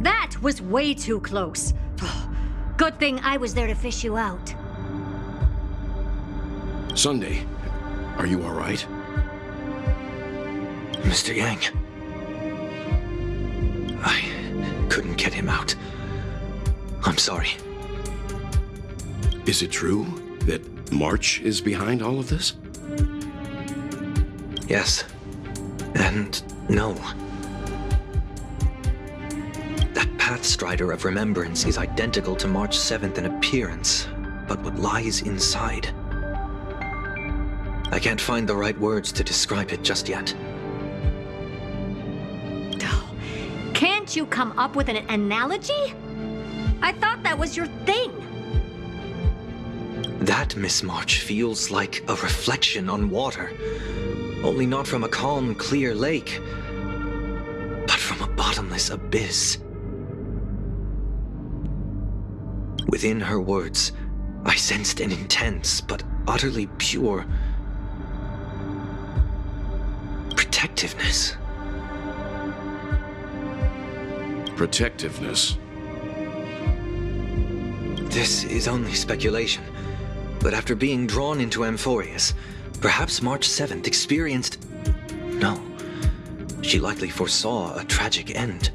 That was way too close. Good thing I was there to fish you out. Sunday, are you all right? Mr. Yang. I couldn't get him out. I'm sorry. Is it true that March is behind all of this? Yes. And no. That Pathstrider of Remembrance is identical to March 7th in appearance, but what lies inside? I can't find the right words to describe it just yet. Can't you come up with an analogy? I thought that was your thing. That, Miss March, feels like a reflection on water. Only not from a calm, clear lake, but from a bottomless abyss. Within her words, I sensed an intense but utterly pure protectiveness. Protectiveness. This is only speculation, but after being drawn into Amphorius, perhaps March 7th experienced... No, she likely foresaw a tragic end.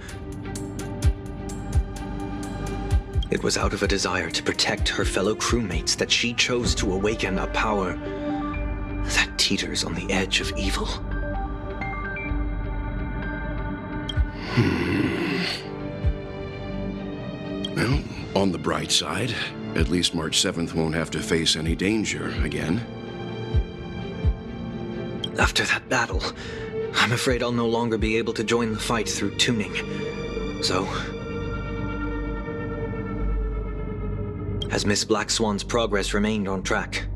It was out of a desire to protect her fellow crewmates that she chose to awaken a power that teeters on the edge of evil. Well, on the bright side, at least March 7th won't have to face any danger again. After that battle, I'm afraid I'll no longer be able to join the fight through tuning. So... has Miss Black Swan's progress remained on track?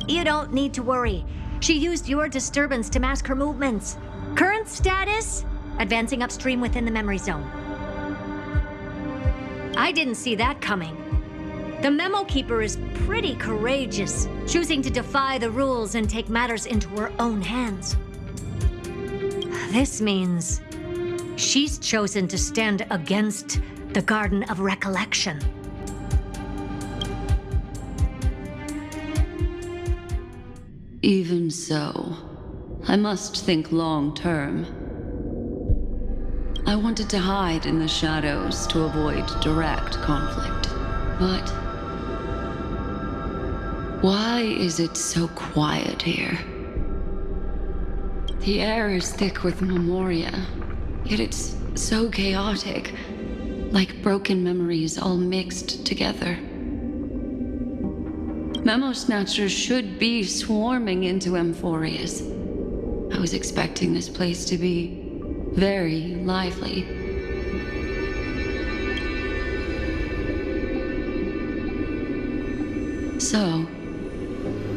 You don't need to worry. She used your disturbance to mask her movements. Current status? Advancing upstream within the memory zone. I didn't see that coming. The Memo Keeper is pretty courageous, choosing to defy the rules and take matters into her own hands. This means she's chosen to stand against the Garden of Recollection. Even so, I must think long term. I wanted to hide in the shadows to avoid direct conflict. But why is it so quiet here? The air is thick with memoria, yet it's so chaotic, like broken memories all mixed together. Memo Snatchers should be swarming into Amphorius. I was expecting this place to be very lively. So,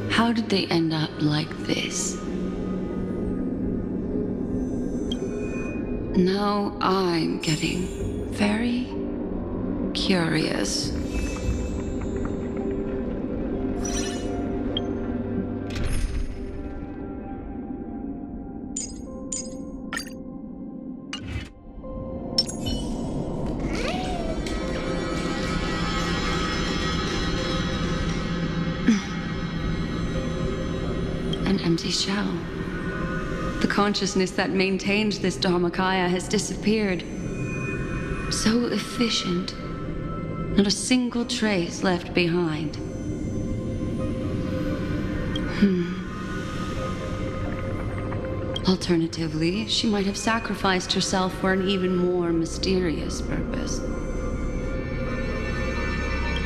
how did they end up like this? Now I'm getting very curious. An empty shell. The consciousness that maintained this Dharmakaya has disappeared. So efficient. Not a single trace left behind. Alternatively, she might have sacrificed herself for an even more mysterious purpose.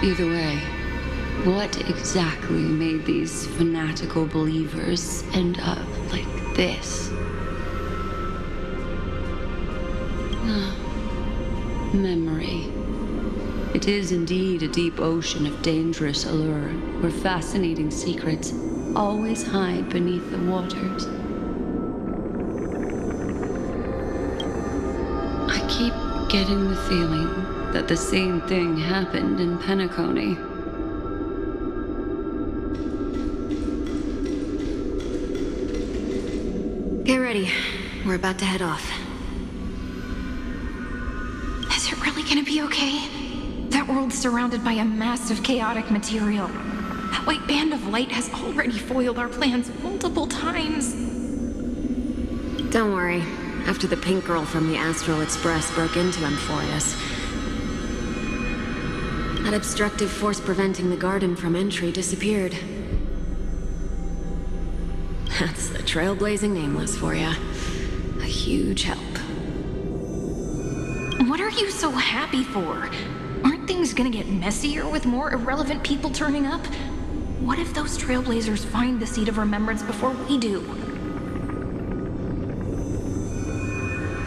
Either way, what exactly made these fanatical believers end up like this? Memory. It is indeed a deep ocean of dangerous allure, where fascinating secrets always hide beneath the waters. I keep getting the feeling that the same thing happened in Penacony. Get ready. we're about to head off. Is it really gonna be okay? That world's surrounded by a mass of chaotic material. That white band of light has already foiled our plans multiple times. Don't worry. After the pink girl from the Astral Express broke into Emphorius, that obstructive force preventing the garden from entry disappeared. That's the trailblazing nameless for you. A huge help. What are you so happy for? Aren't things gonna get messier with more irrelevant people turning up? What if those trailblazers find the Seat of Remembrance before we do?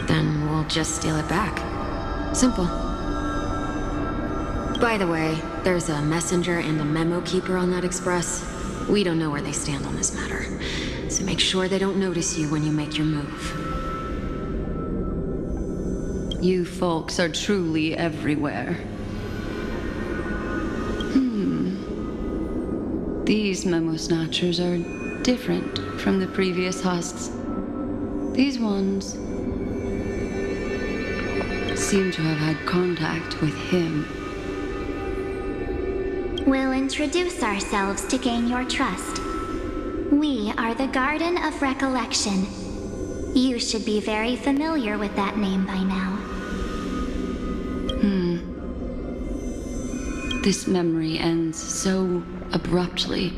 Then we'll just steal it back. Simple. By the way, there's a messenger and a memo keeper on that express. We don't know where they stand on this matter, so make sure they don't notice you when you make your move. You folks are truly everywhere. These memo snatchers are different from the previous husks. These ones seem to have had contact with him. We'll introduce ourselves to gain your trust. We are the Garden of Recollection. You should be very familiar with that name by now. This memory ends so abruptly,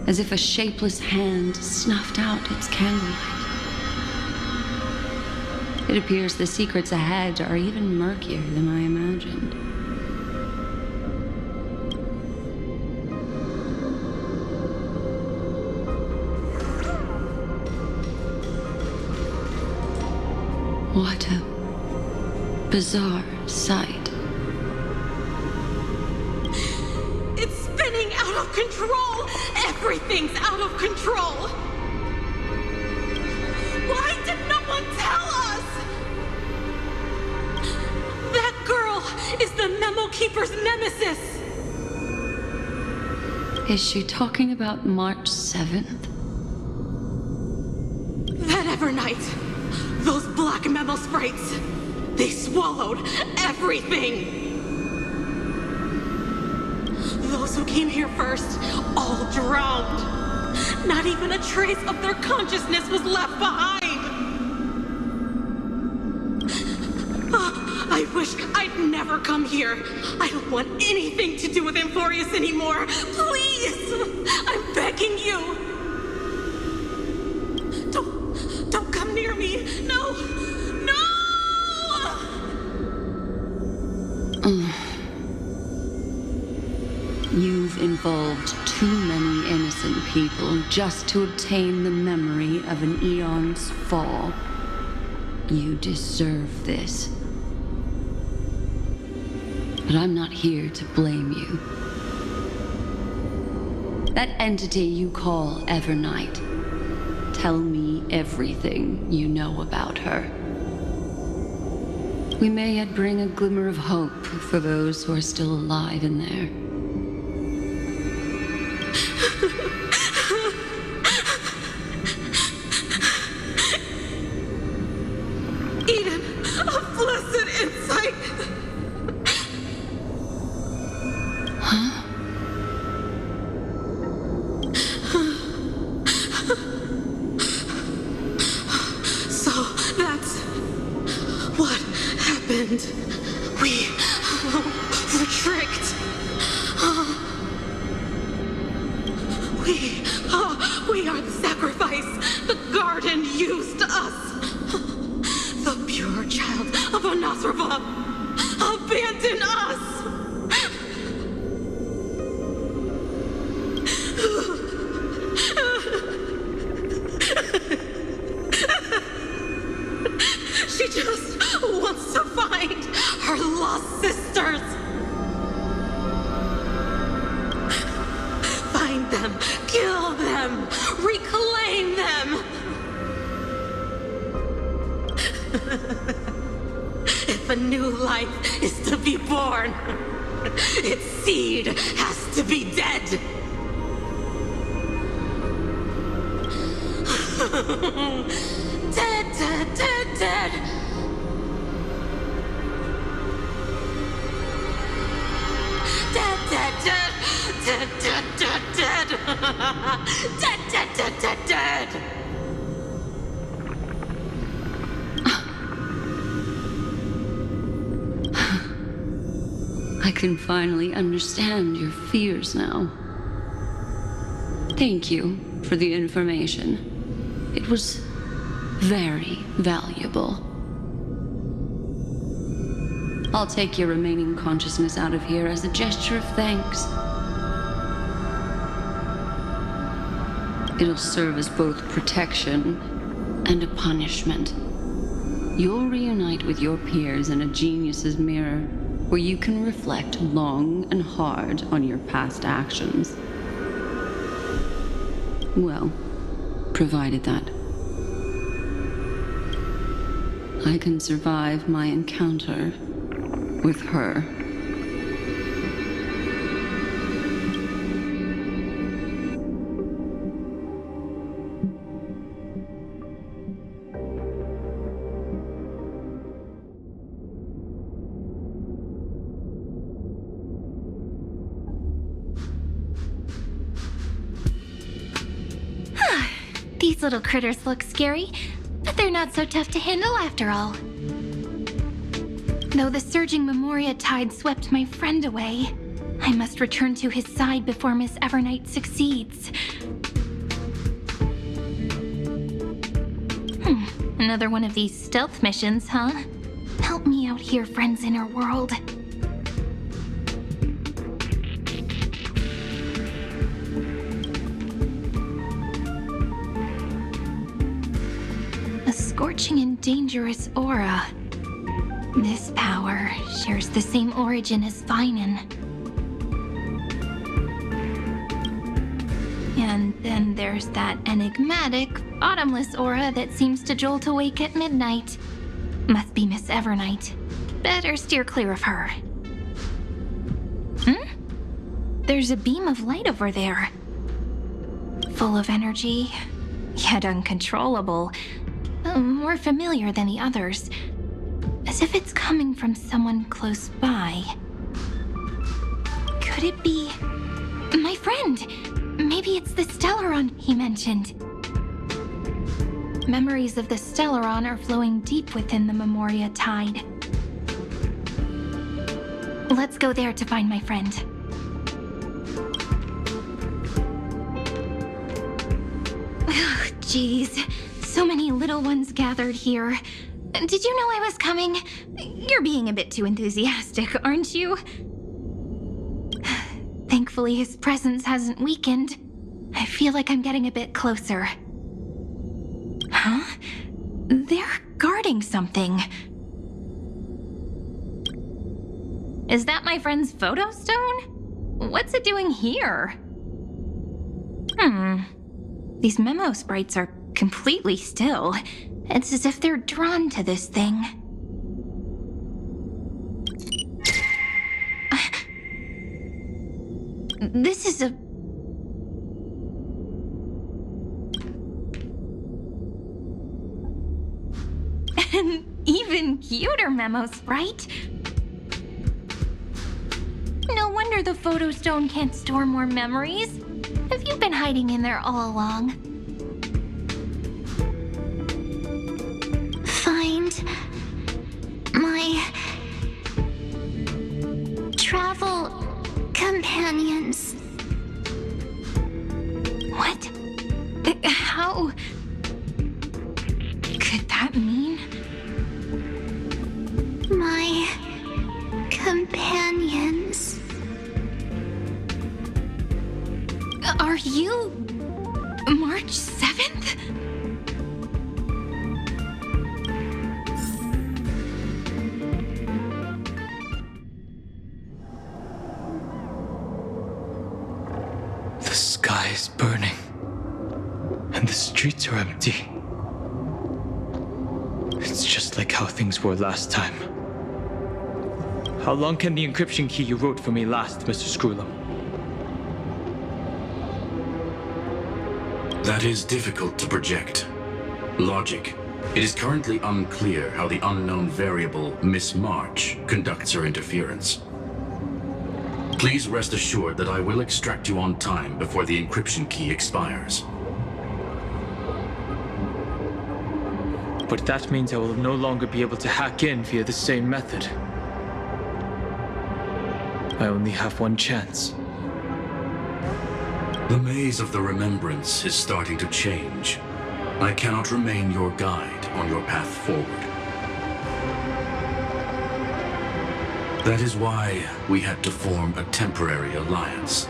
as if a shapeless hand snuffed out its candlelight. It appears the secrets ahead are even murkier than I imagined. What a bizarre sight. It's spinning out of control! Everything's out of control! Why did no one tell us? That girl is the Memo Keeper's nemesis! Is she talking about March 7th? That Evernight, those black memo sprites, they swallowed everything! Those who came here first, all drowned. Not even a trace of their consciousness was left behind. I wish I'd never come here. I don't want anything to do with Emphorius anymore. Please, I'm begging you. Don't come near me. No, no! You've involved too many innocent people just to obtain the memory of an eon's fall. You deserve this. But I'm not here to blame you. That entity you call Evernight, tell me everything you know about her. We may yet bring a glimmer of hope for those who are still alive in there. Eden, a blessed insight! So that's what happened. We were tricked. We are the sacrifice. The garden used us. The pure child of Anasrava abandoned us. She just wants to find her lost sisters. Find them, kill them, reclaim them. If a new life is to be born, its seed has to be dead. Dead, dead. dead, dead, dead, dead. Dead, dead, dead, dead, dead. I can finally understand your fears now. Thank you for the information. It was very valuable. I'll take your remaining consciousness out of here as a gesture of thanks. It'll serve as both protection and a punishment. You'll reunite with your peers in a genius's mirror, where you can reflect long and hard on your past actions. Well, provided that I can survive my encounter with her. These little critters look scary, but they're not so tough to handle after all. Though the surging Memoria tide swept my friend away, I must return to his side before Miss Evernight succeeds. Another one of these stealth missions, huh? Help me out here, friend's inner world. A scorching and dangerous aura. This power shares the same origin as Finan. And then there's that enigmatic, bottomless aura that seems to jolt awake at midnight. Must be Miss Evernight. Better steer clear of her. There's a beam of light over there. Full of energy, yet uncontrollable. More familiar than the others. As if it's coming from someone close by. Could it be my friend? Maybe it's the Stellaron he mentioned. Memories of the Stellaron are flowing deep within the Memoria tide. Let's go there to find my friend. Jeez, so many little ones gathered here. Did you know I was coming? You're being a bit too enthusiastic, aren't you? Thankfully, his presence hasn't weakened. I feel like I'm getting a bit closer. Huh? They're guarding something. Is that my friend's photo stone? What's it doing here? These memo sprites are completely still. It's as if they're drawn to this thing. This is a... an even cuter memo sprite. No wonder the photo stone can't store more memories. Have you been hiding in there all along? Find my travel companions. What? How could that mean? My companions. Are you March 7th? The sky is burning, and the streets are empty. It's just like how things were last time. How long can the encryption key you wrote for me last, Mr. Screwlam? That is difficult to project. Logic. It is currently unclear how the unknown variable, Miss March, conducts her interference. Please rest assured that I will extract you on time before the encryption key expires. But that means I will no longer be able to hack in via the same method. I only have one chance. The maze of the Remembrance is starting to change. I cannot remain your guide on your path forward. That is why we had to form a temporary alliance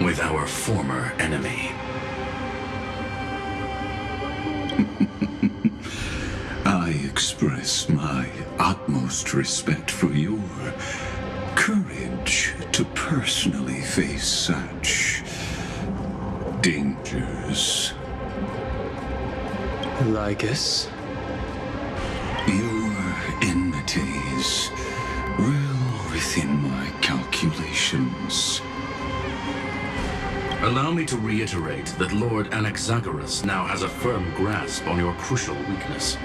with our former enemy. I express my utmost respect for your courage to personally face such dangers. Lygus? Your enmities well within my calculations. Allow me to reiterate that Lord Anaxagoras now has a firm grasp on your crucial weakness.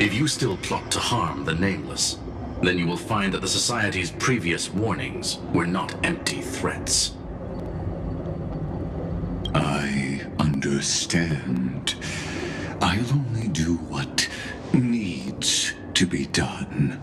If you still plot to harm the Nameless, then you will find that the Society's previous warnings were not empty threats. I understand. I'll only do what needs to be done.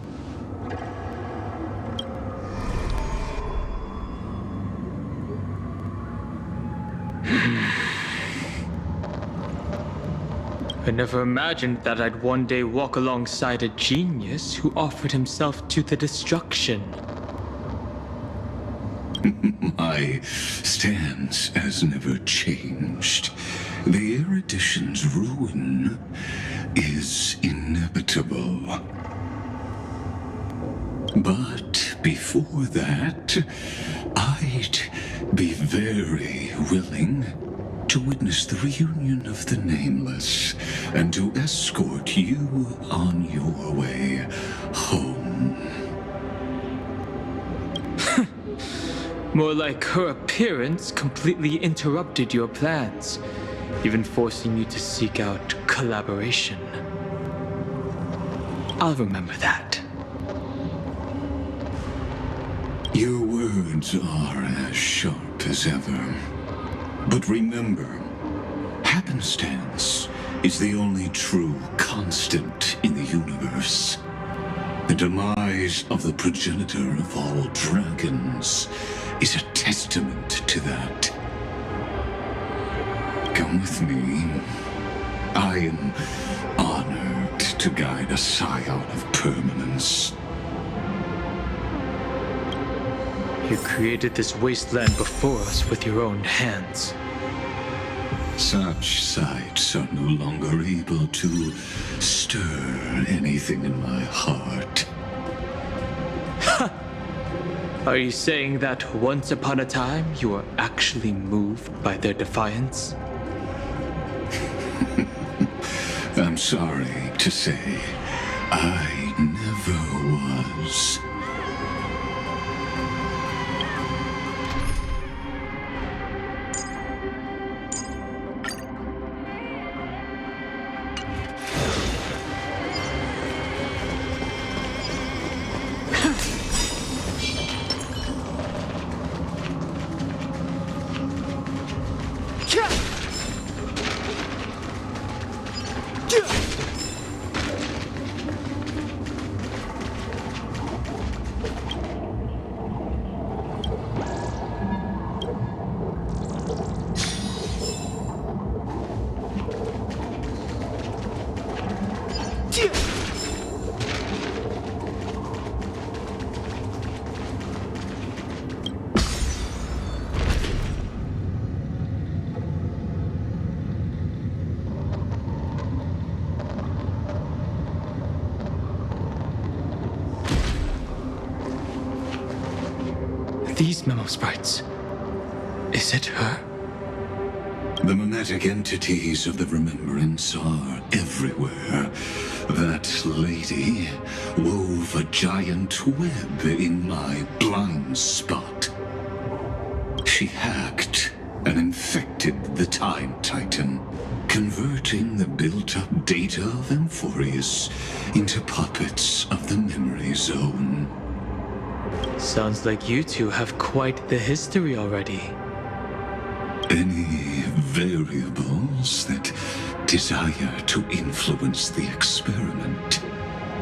I never imagined that I'd one day walk alongside a genius who offered himself to the destruction. My stance has never changed. The erudition's ruin is inevitable. But before that, I'd be very willing to witness the reunion of the Nameless and to escort you on your way home. More like her appearance completely interrupted your plans, even forcing you to seek out collaboration. I'll remember that. Your words are as sharp as ever. But remember, happenstance is the only true constant in the universe. The demise of the progenitor of all dragons is a testament to that. Come with me. I am honored to guide a scion of permanence. You created this wasteland before us with your own hands. Such sights are no longer able to stir anything in my heart. Are you saying that once upon a time you were actually moved by their defiance? I'm sorry to say, I never was. These memo sprites. Is it her? The mimetic entities of the Remembrance are everywhere. That lady wove a giant web in my blind spot. She hacked and infected the Time Titan, converting the built-up data of Amphorius into puppets of the memory zone. Sounds like you two have quite the history already. Any variables that desire to influence the experiment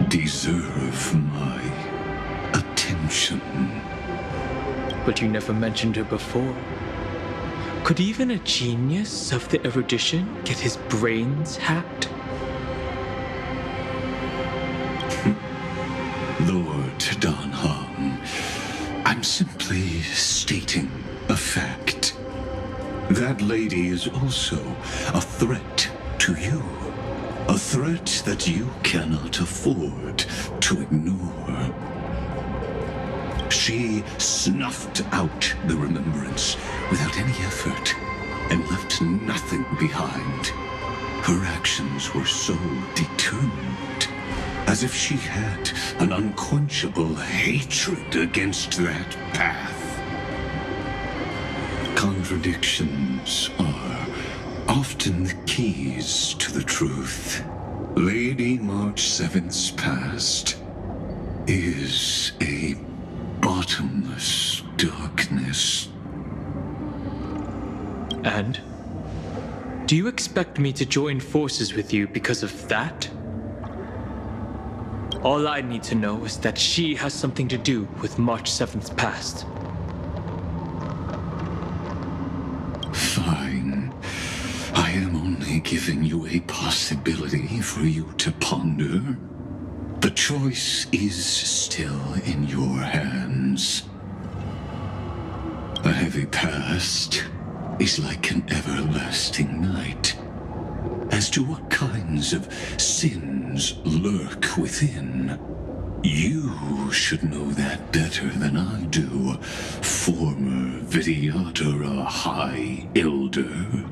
deserve my attention. But you never mentioned her before. Could even a genius of the erudition get his brains hacked? Lord Donham, I'm simply stating a fact. That lady is also a threat to you. A threat that you cannot afford to ignore. She snuffed out the remembrance without any effort and left nothing behind. Her actions were so determined, as if she had an unquenchable hatred against that path. Contradictions are often the keys to the truth. Lady March 7th's past is a bottomless darkness. And? Do you expect me to join forces with you because of that? All I need to know is that she has something to do with March 7th's past. Fine. I am only giving you a possibility for you to ponder. The choice is still in your hands. A heavy past is like an everlasting night. As to what kinds of sins lurk within, you should know that better than I do, former Vidyadhara High Elder.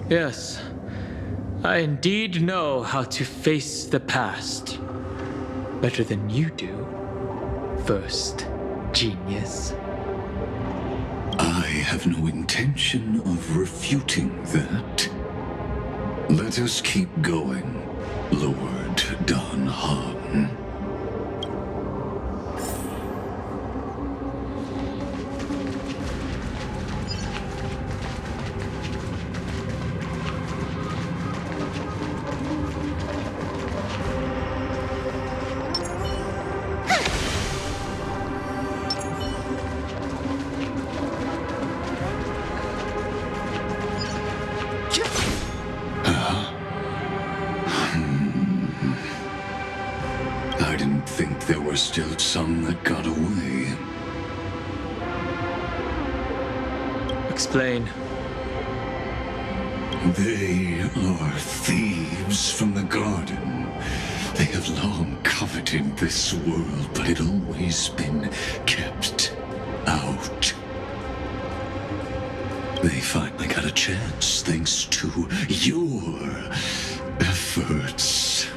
Yes, I indeed know how to face the past. Better than you do. First, genius. I have no intention of refuting that. Let us keep going, Lord Donham. I didn't think there were still some that got away. Explain. They are thieves from the garden. They have long coveted this world, but it always been kept out. They finally got a chance thanks to your efforts.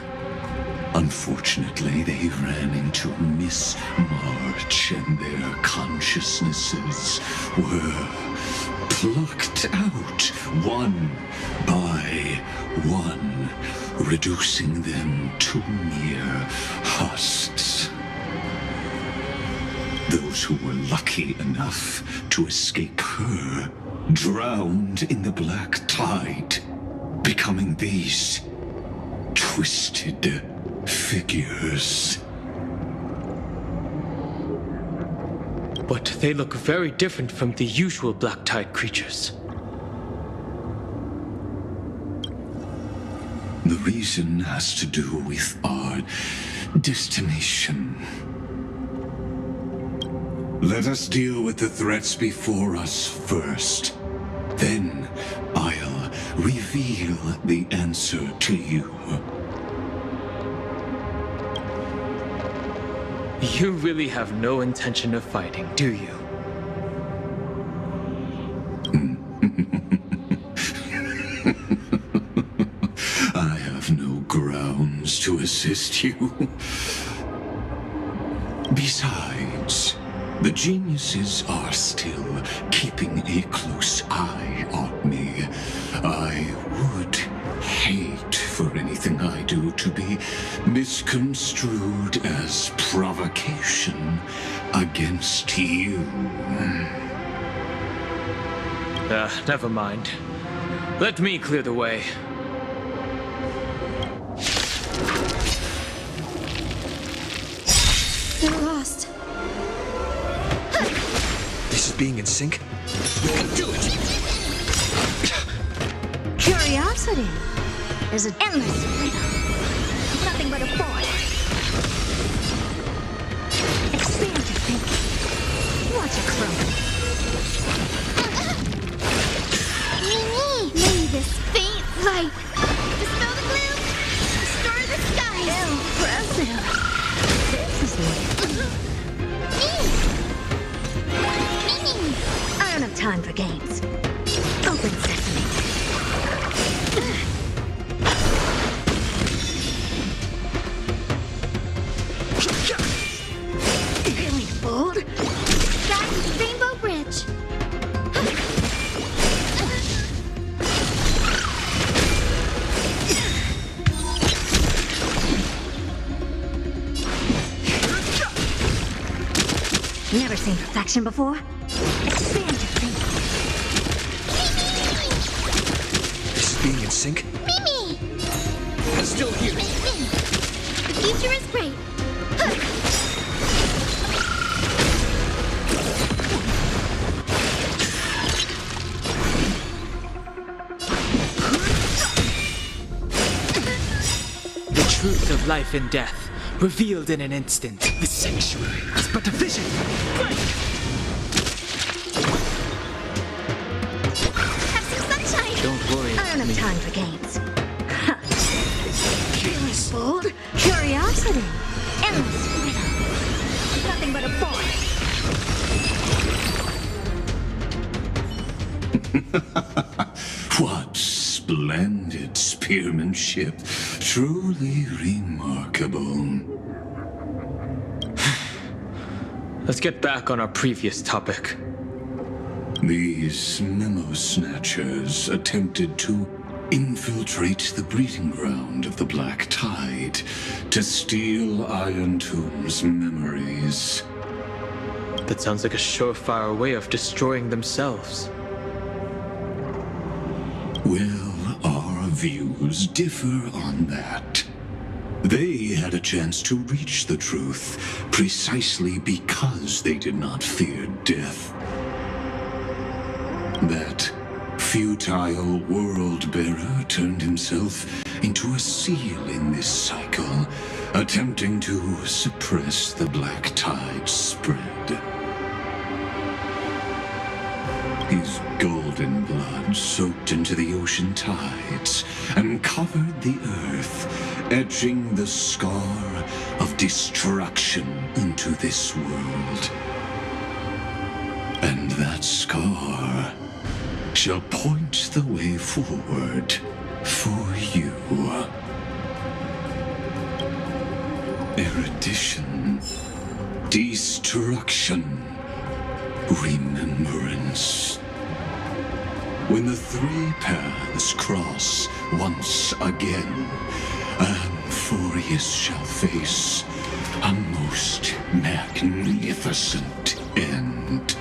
Unfortunately, they ran into Miss March and their consciousnesses were plucked out one by one, reducing them to mere husks. Those who were lucky enough to escape her drowned in the black tide, becoming these twisted figures. But they look very different from the usual black tide creatures. The reason has to do with our destination. Let us deal with the threats before us first. Then I'll reveal the answer to you. You really have no intention of fighting, do you? I have no grounds to assist you. Besides, the geniuses are still keeping a close eye on me. to be misconstrued as provocation against you. Never mind. Let me clear the way. They're lost. This is being in sync? We can do it! Curiosity is an endless riddle. Nothing but a force. Expand your thinking. Watch it grow. May this faint light dispel the gloom, restore the skies. Impressive. This is I don't have time for games. Open sesame. Really bold? Guys, Rainbow Bridge. Never seen perfection before? Expand your thinking. This is being in sync? Mimi! Still here. The future is great. The truth of life and death, revealed in an instant. The sanctuary is but a vision. Have some sunshine. Don't worry. I don't have time for games. Huh. Really bold? Curiosity. Endless riddle. Nothing but a force. What splendid spearmanship. Truly remarkable. Let's get back on our previous topic. These memo snatchers attempted to infiltrate the breeding ground of the Black Tide to steal Iron Tomb's memories. That sounds like a surefire way of destroying themselves. Well, our views differ on that. They had a chance to reach the truth precisely because they did not fear death. That futile world-bearer turned himself into a seal in this cycle, attempting to suppress the Black Tide's spread. His golden blood soaked into the ocean tides and covered the earth, etching the scar of destruction into this world. And that scar shall point the way forward for you. Erudition, destruction, remembrance. When the three paths cross once again, Amphorius shall face a most magnificent end.